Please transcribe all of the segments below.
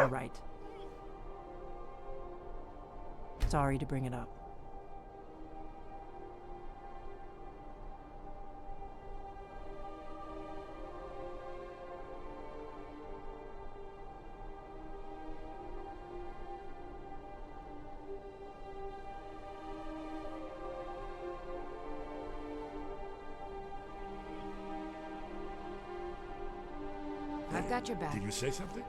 You're right. Sorry to bring it up. I've got your back. Did you say something?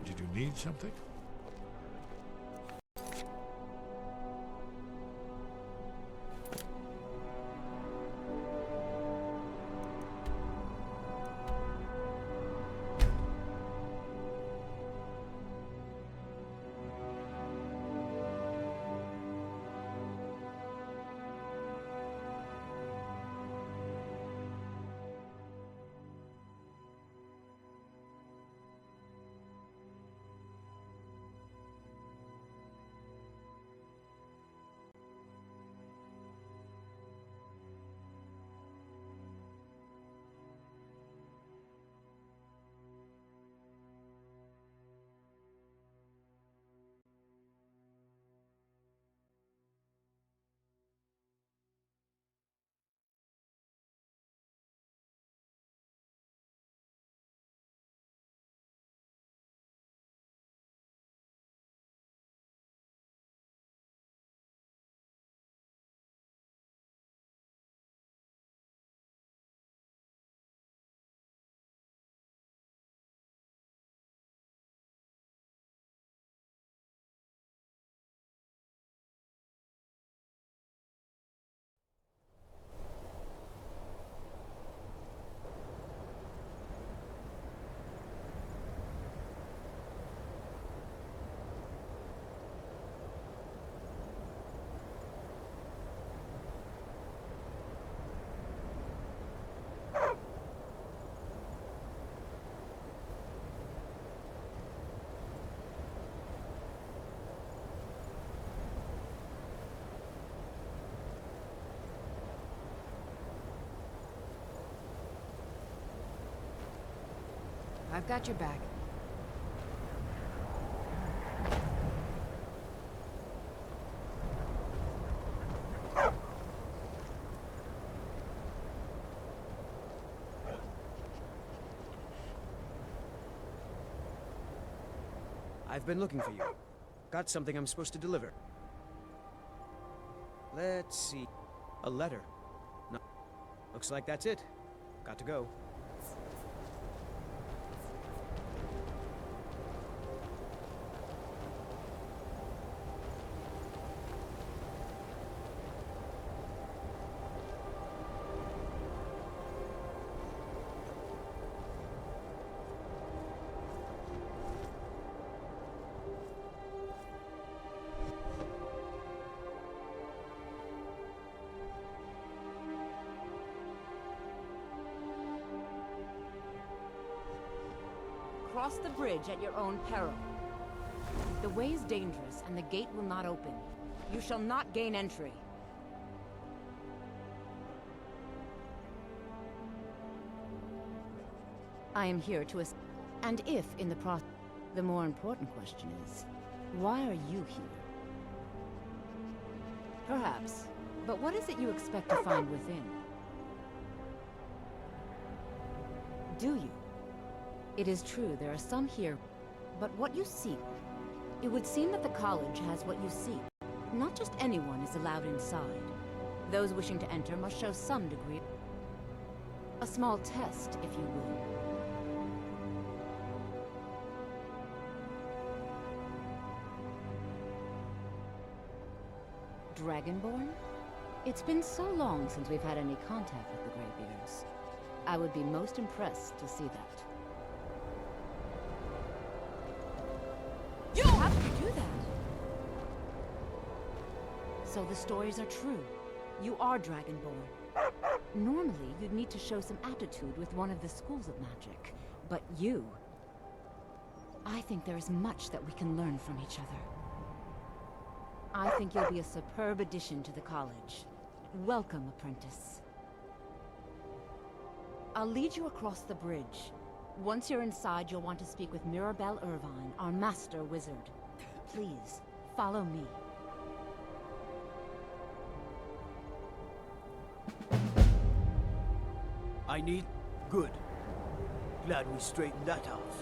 Did you need something? I've got your back. I've been looking for you. Got something I'm supposed to deliver. Let's see. A letter. No. Looks like that's it. Got to go. Cross the bridge at your own peril. The way is dangerous, and the gate will not open. You shall not gain entry. I am here to assist. And if, in the process... The more important question is, why are you here? Perhaps. But what is it you expect to find within? Do you? It is true, there are some here, but what you seek... It would seem that the college has what you seek. Not just anyone is allowed inside. Those wishing to enter must show some degree... A small test, if you will. Dragonborn? It's been so long since we've had any contact with the Greybeards. I would be most impressed to see that. How did you do that? So the stories are true. You are Dragonborn. Normally, you'd need to show some aptitude with one of the schools of magic. But you... I think there is much that we can learn from each other. I think you'll be a superb addition to the college. Welcome, apprentice. I'll lead you across the bridge. Once you're inside, you'll want to speak with Mirabelle Irvine, our master wizard. Please, follow me. I need... Good. Glad we straightened that out.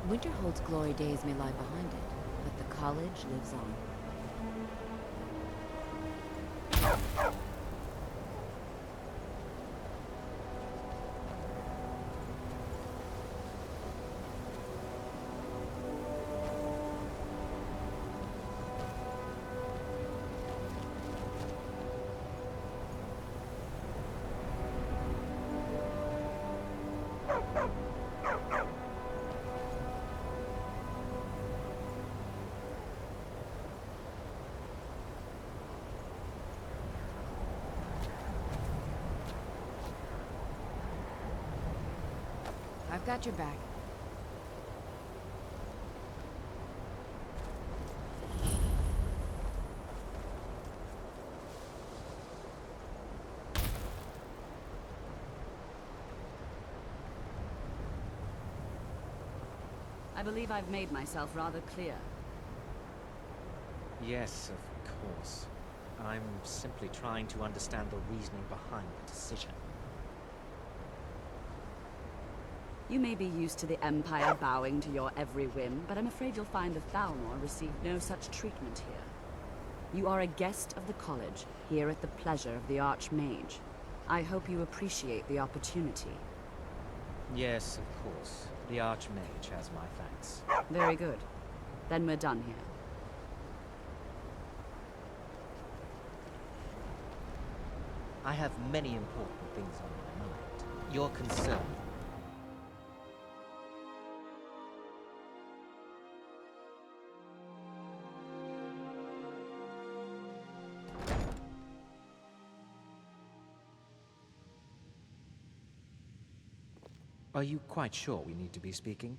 Winterhold's glory days may lie behind it, but the college lives on. I've got your back. I believe I've made myself rather clear. Yes, of course. I'm simply trying to understand the reasoning behind the decision. You may be used to the Empire bowing to your every whim, but I'm afraid you'll find the Thalmor received no such treatment here. You are a guest of the college, here at the pleasure of the Archmage. I hope you appreciate the opportunity. Yes, of course. The Archmage has my thanks. Very good. Then we're done here. I have many important things on my mind. Your concern. Are you quite sure we need to be speaking?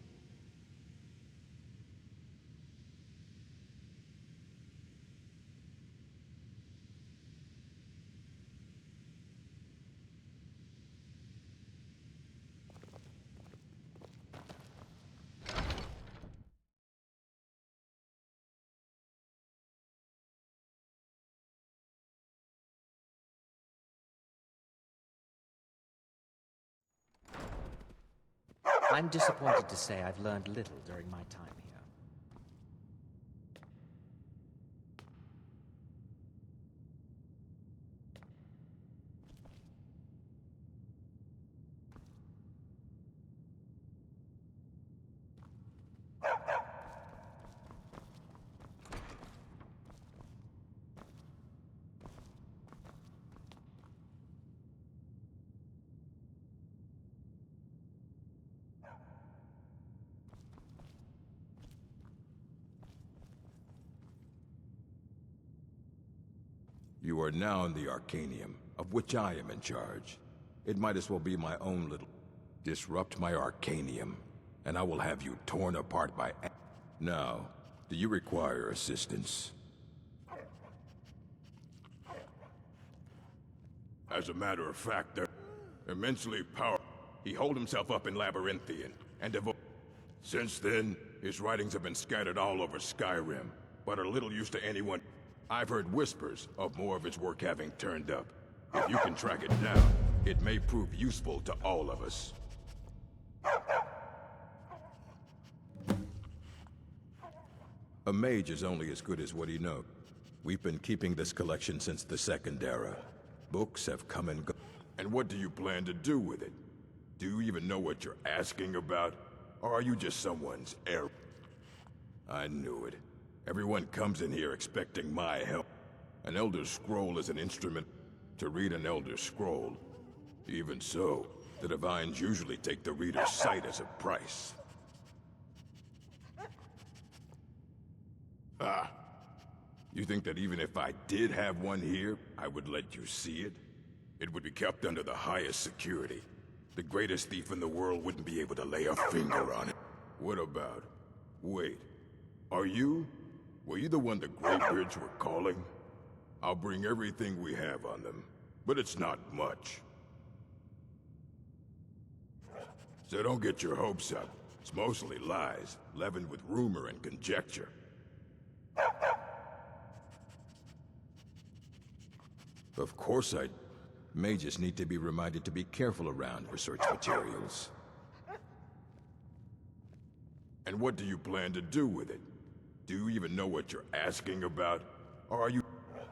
I'm disappointed to say I've learned little during my time here. You are now in the Arcanium, of which I am in charge. It might as well be my own little... Disrupt my Arcanium, and I will have you torn apart by... Now, do you require assistance? As a matter of fact, they're immensely powerful. He holed himself up in Labyrinthian, and since then, his writings have been scattered all over Skyrim, but are little use to anyone. I've heard whispers of more of his work having turned up. If you can track it down, it may prove useful to all of us. A mage is only as good as what he knows. We've been keeping this collection since the Second Era, books have come and gone. And what do you plan to do with it? Do you even know what you're asking about? Or are you just someone's heir? I knew it. Everyone comes in here expecting my help. An Elder Scroll is an instrument to read an Elder Scroll. Even so, the Divines usually take the reader's sight as a price. Ah. You think that even if I did have one here, I would let you see it? It would be kept under the highest security. The greatest thief in the world wouldn't be able to lay a finger on it. What about... Wait. Are you? Were you the one the Greybeards were calling? I'll bring everything we have on them, but it's not much. So don't get your hopes up. It's mostly lies, leavened with rumor and conjecture. Of course mages need to be reminded to be careful around research materials. And what do you plan to do with it? Do you even know what you're asking about? Or are you...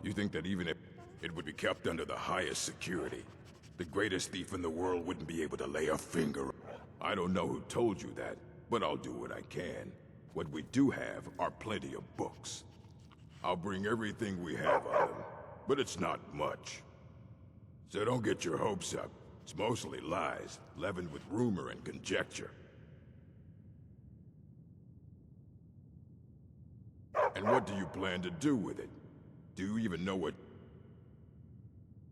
You think that even if it would be kept under the highest security, the greatest thief in the world wouldn't be able to lay a finger? I don't know who told you that, but I'll do what I can. What we do have are plenty of books. I'll bring everything we have on them, but it's not much. So don't get your hopes up. It's mostly lies, leavened with rumor and conjecture. And what do you plan to do with it? Do you even know what...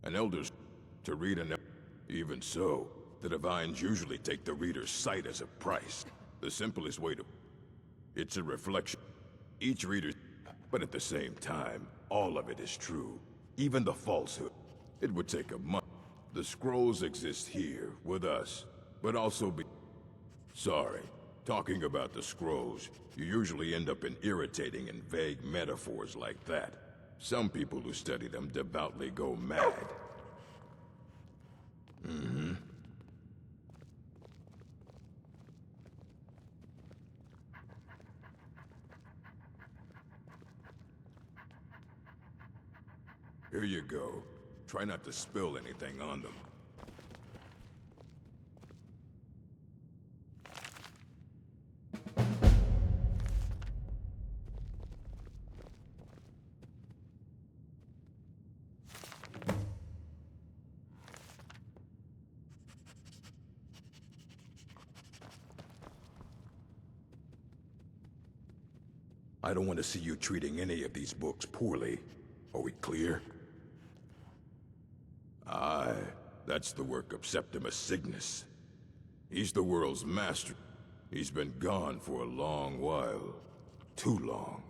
An Elder's... To read an... Even so, the Divines usually take the reader's sight as a price. The simplest way to... It's a reflection. Each reader... But at the same time, all of it is true. Even the falsehood. It would take a month. The scrolls exist here, with us, but also be... Sorry. Talking about the scrolls, you usually end up in irritating and vague metaphors like that. Some people who study them devoutly go mad. Mm-hmm. Here you go. Try not to spill anything on them. I don't want to see you treating any of these books poorly. Are we clear? Aye, that's the work of Septimus Cygnus. He's the world's master. He's been gone for a long while. Too long.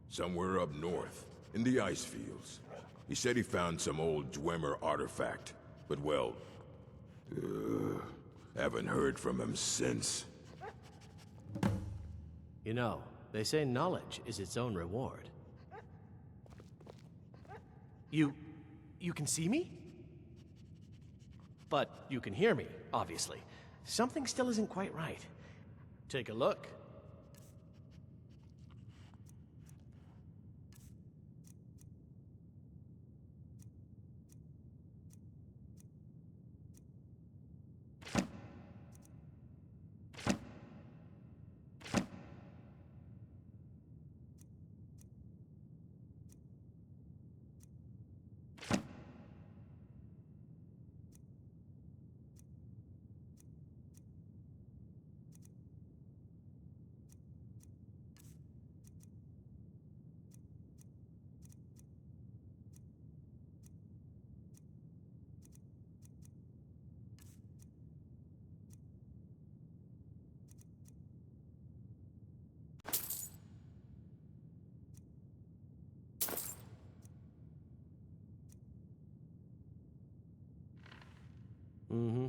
Somewhere up north, in the ice fields. He said he found some old Dwemer artifact, but well... haven't heard from him since. You know, they say knowledge is its own reward. You can see me? But you can hear me, obviously. Something still isn't quite right. Take a look. Mm-hmm.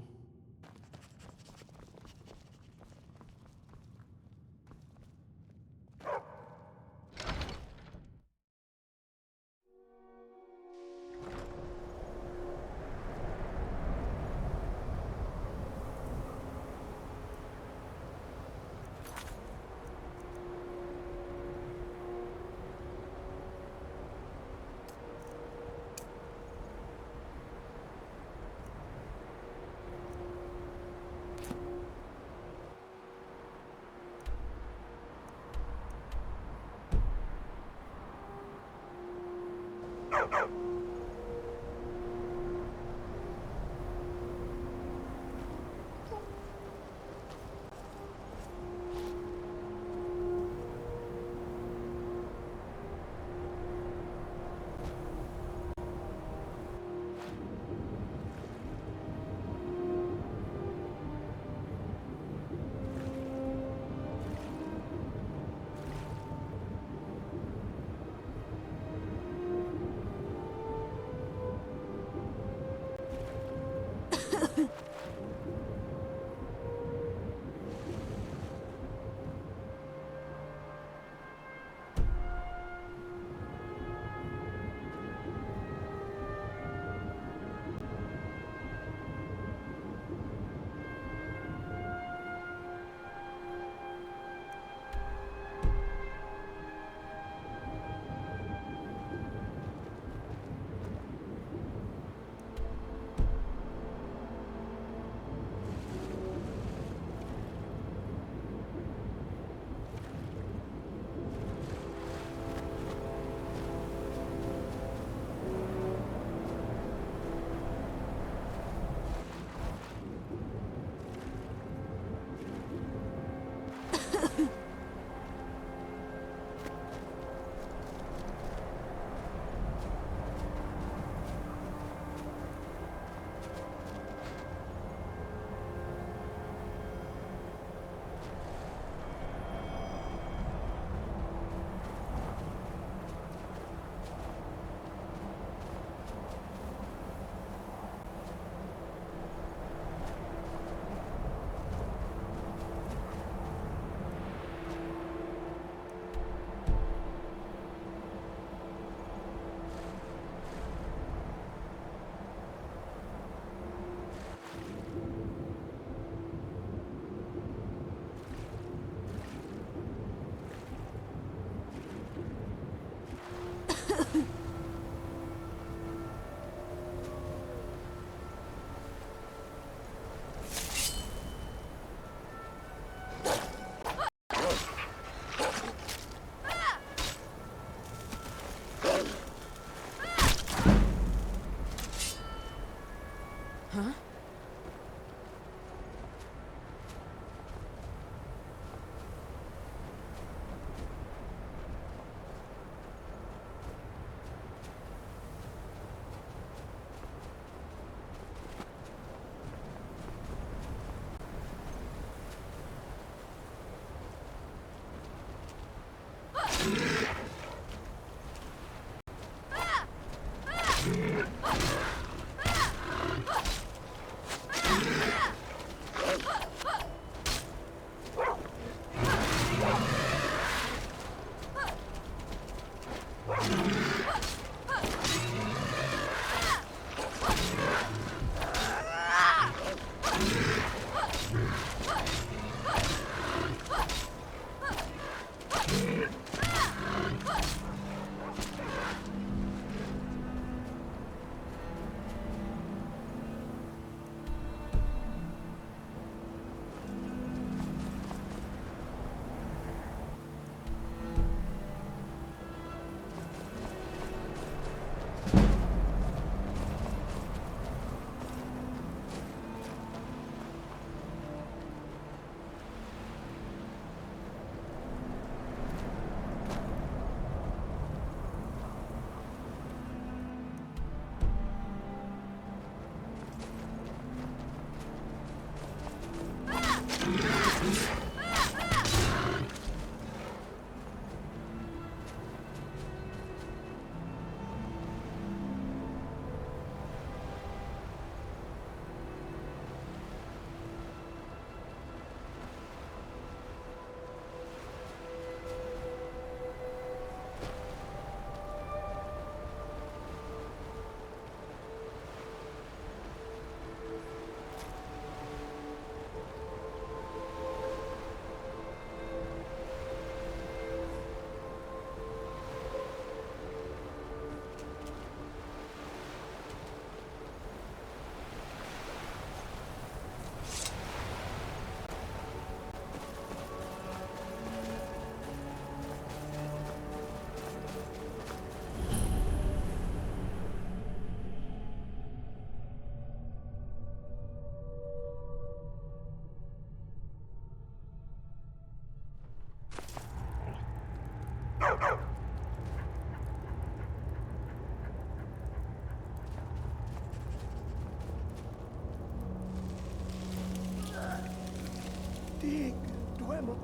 Dig, Dwemer,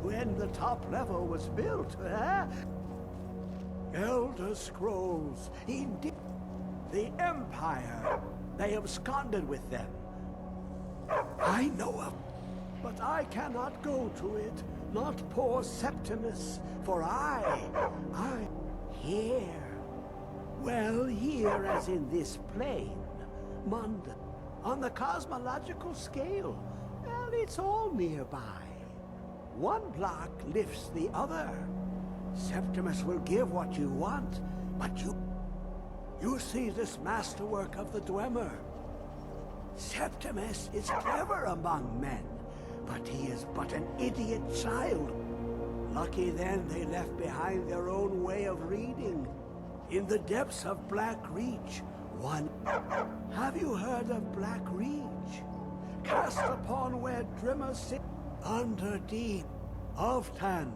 when the top level was built, eh? Elder Scrolls, indeed. The Empire, they absconded with them. I know of, but I cannot go to it, not poor Septimus, for I here. Well, here as in this plane, Munda, on the cosmological scale, well, it's all nearby. One block lifts the other. Septimus will give what you want, but you see this masterwork of the Dwemer. Septimus is clever among men, but he is but an idiot child. Lucky then they left behind their own way of reading. In the depths of Black Reach, Have you heard of Black Reach? Cast upon where Drimmer sit under deep of Tand.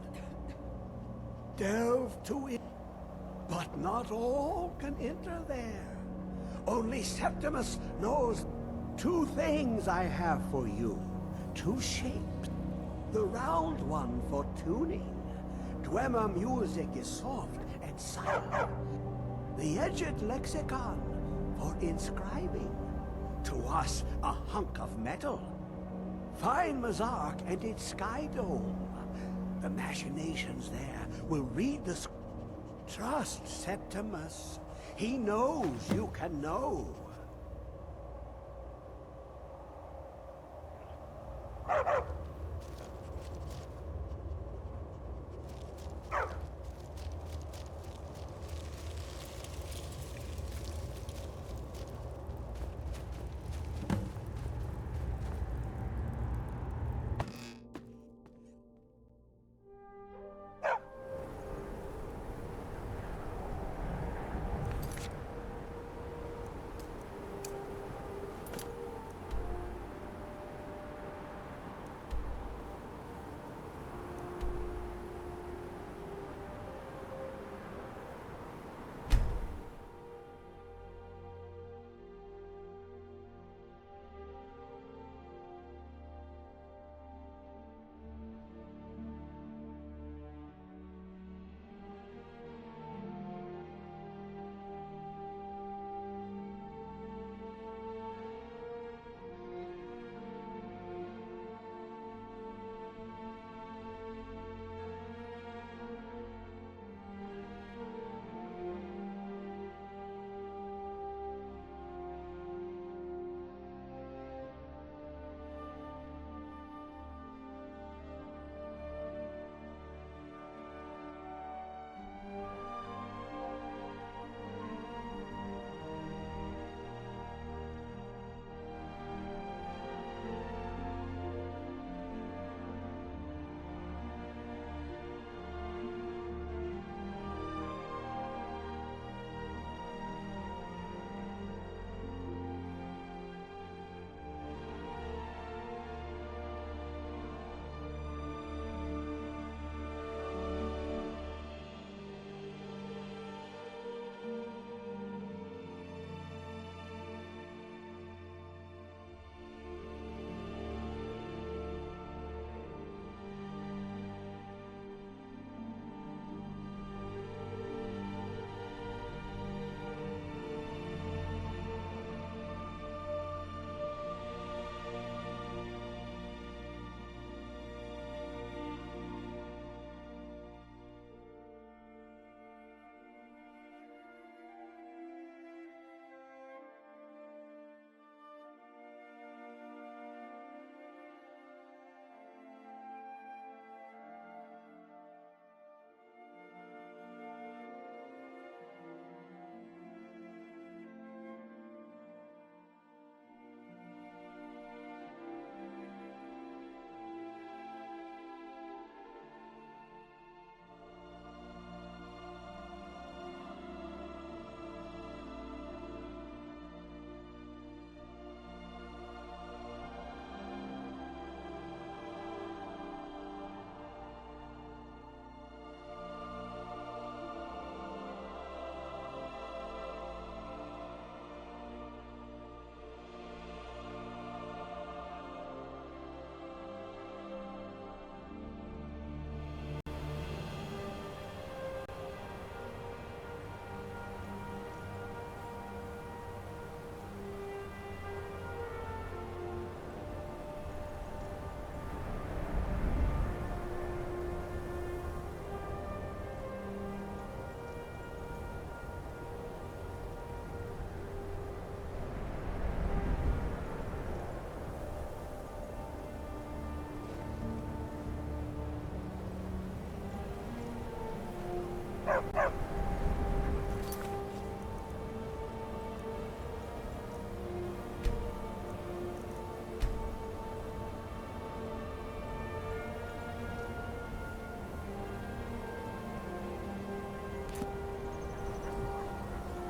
Delve to it, but not all can enter there. Only Septimus knows 2 things I have for you. 2 shapes. The round one for tuning. Dwemer music is soft and silent. The edged lexicon for inscribing. To us, a hunk of metal. Find Mazark and its sky dome. The machinations there will read the Trust Septimus. He knows you can know.